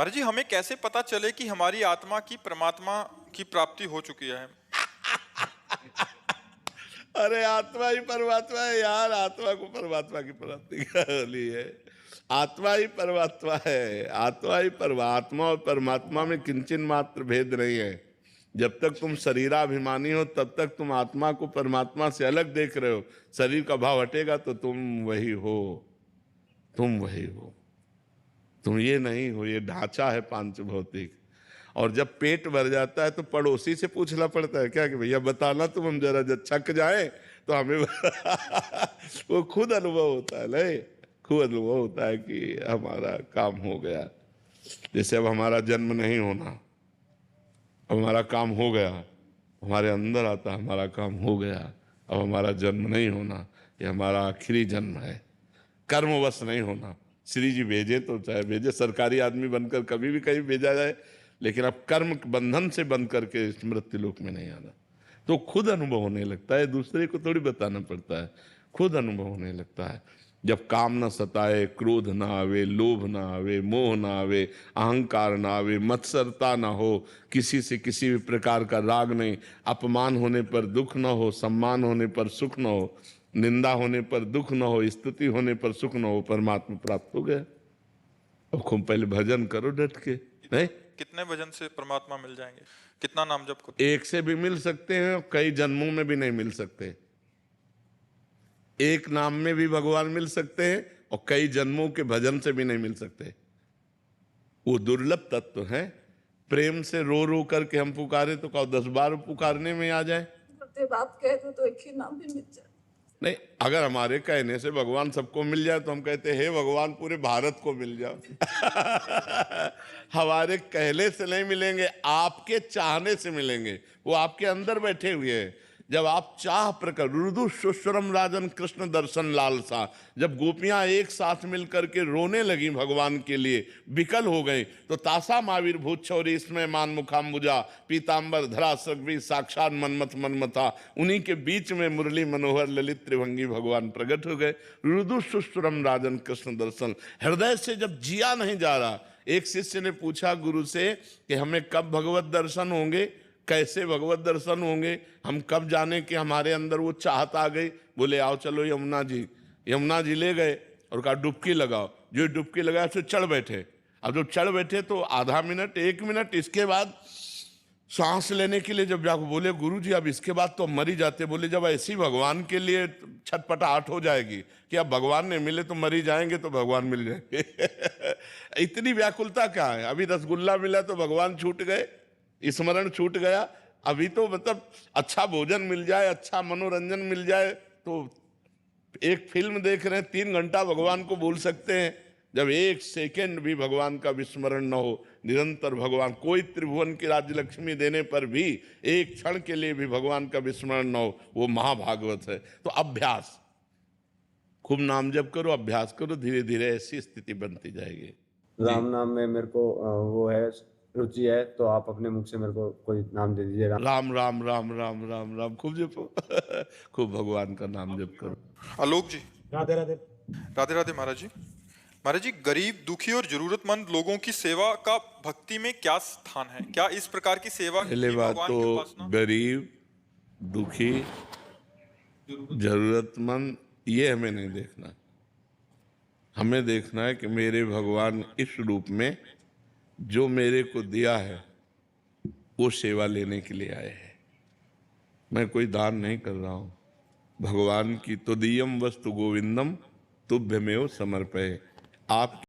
महाराज जी, हमें कैसे पता चले कि हमारी आत्मा की परमात्मा की प्राप्ति हो चुकी है? अरे आत्मा ही परमात्मा है यार, आत्मा को परमात्मा की प्राप्ति ली है। आत्मा ही परमात्मा है, आत्मा ही परमात्मा और परमात्मा में किंचन मात्र भेद नहीं है। जब तक तुम शरीराभिमानी हो तब तक तुम आत्मा को परमात्मा से अलग देख रहे हो। शरीर का भाव हटेगा तो तुम वही हो, तुम वही हो, तुम ये नहीं हो। ये ढांचा है पांच भौतिक। और जब पेट भर जाता है तो पड़ोसी से पूछना पड़ता है क्या कि भैया बताना, तुम हम जरा जब छक जाए तो हमें वो खुद अनुभव होता है, नहीं खुद अनुभव होता है कि हमारा काम हो गया। जैसे अब हमारा जन्म नहीं होना, अब हमारा काम हो गया, हमारे अंदर आता हमारा काम हो गया, अब हमारा जन्म नहीं होना, ये हमारा आखिरी जन्म है। कर्मवश नहीं होना। श्री जी भेजे तो चाहे भेजे, सरकारी आदमी बनकर कभी भी कहीं भेजा जाए, लेकिन अब कर्म बंधन से बंध करके मृत्यु लोक में नहीं आना। तो खुद अनुभव होने लगता है, दूसरे को थोड़ी बताना पड़ता है, खुद अनुभव होने लगता है। जब काम न सताए, क्रोध ना आवे, लोभ ना आवे, मोह ना आवे, अहंकार ना आवे, मत्सरता ना हो, किसी से किसी भी प्रकार का राग नहीं, अपमान होने पर दुख न हो, सम्मान होने पर सुख न हो, निंदा होने पर दुख न हो, स्तुति होने पर सुख न हो, परमात्मा प्राप्त हो गया। अब खूब पहले भजन करो डट के। नहीं, कितने भजन से परमात्मा मिल जाएंगे? कितना नाम जप करो? एक से भी मिल सकते हैं और कई जन्मों में भी नहीं मिल सकते। एक नाम में भी भगवान मिल सकते हैं और कई जन्मों के भजन से भी नहीं मिल सकते। वो दुर्लभ तत्व है। प्रेम से रो रो करके हम पुकारे तो कहो 10 बार पुकारने में आ जाए। बात कह दो तो एक ही नाम भी मिल जाए। नहीं, अगर हमारे कहने से भगवान सबको मिल जाए तो हम कहते हैं भगवान पूरे भारत को मिल जाओ। हमारे कहने से नहीं मिलेंगे, आपके चाहने से मिलेंगे। वो आपके अंदर बैठे हुए हैं। जब आप चाह प्रकट, रुदु सुश्रम राजन कृष्ण दर्शन लालसा, जब गोपियां एक साथ मिलकर के रोने लगी भगवान के लिए, विकल हो गई, तो तासा मावीर भूत छौरी इसमें मान मुखाम्बुजा पीताम्बर धरा सगवी साक्षात मनमथ मनमथा, उन्हीं के बीच में मुरली मनोहर ललित त्रिभंगी भगवान प्रकट हो गए। रुदु सुश्रम राजन कृष्ण दर्शन, हृदय से जब जिया नहीं जा रहा। एक शिष्य ने पूछा गुरु से कि हमें कब भगवत दर्शन होंगे, कैसे भगवत दर्शन होंगे, हम कब जाने कि हमारे अंदर वो चाहत आ गई। बोले आओ चलो यमुना जी। यमुना जी ले गए और कहा डुबकी लगाओ। जो डुबकी लगाया तो चढ़ बैठे। अब जब चढ़ बैठे तो आधा मिनट, 1 मिनट, इसके बाद सांस लेने के लिए जब जाकर बोले गुरु जी अब इसके बाद तो मर ही जाते। बोले जब ऐसी भगवान के लिए छटपटाहट हो जाएगी कि अब भगवान ने मिले तो मर ही जाएंगे तो भगवान मिल जाएंगे। इतनी व्याकुलता क्या है? अभी रसगुल्ला मिला तो भगवान छूट गए, स्मरण छूट गया। अभी तो मतलब अच्छा भोजन मिल जाए, अच्छा मनोरंजन मिल जाए, तो एक फिल्म देख रहे हैं 3 घंटा भगवान को भूल सकते हैं। जब 1 सेकेंड भी भगवान का विस्मरण न हो, निरंतर भगवान, कोई त्रिभुवन की राज्य लक्ष्मी देने पर भी एक क्षण के लिए भी भगवान का विस्मरण न हो, वो महाभागवत है। तो अभ्यास, खूब नाम जप करो, अभ्यास करो, धीरे धीरे ऐसी स्थिति बनती जाएगी। राम नाम में मेरे को वो है रुचि है, तो आप अपने मुख से मेरे को कोई नाम दे दीजिए। राम राम राम राम राम राम खूब जपो। खूब भगवान का नाम जप करो। आलोक जी, राधे राधे। राधे राधे महाराज जी। महाराज जी, गरीब, दुखी और जरूरतमंद लोगों की सेवा का भक्ति में क्या स्थान है? क्या इस प्रकार की सेवा पहले ही बात भगवान की तो उपासना? गरीब, दुखी, जरूरतमंद ये हमें नहीं देखना। हमें देखना है कि मेरे भगवान इस रूप में जो मेरे को दिया है वो सेवा लेने के लिए आए हैं। मैं कोई दान नहीं कर रहा हूं। भगवान की तुदीयम वस्तु गोविंदम तुभ्यमेव समर्पये। आप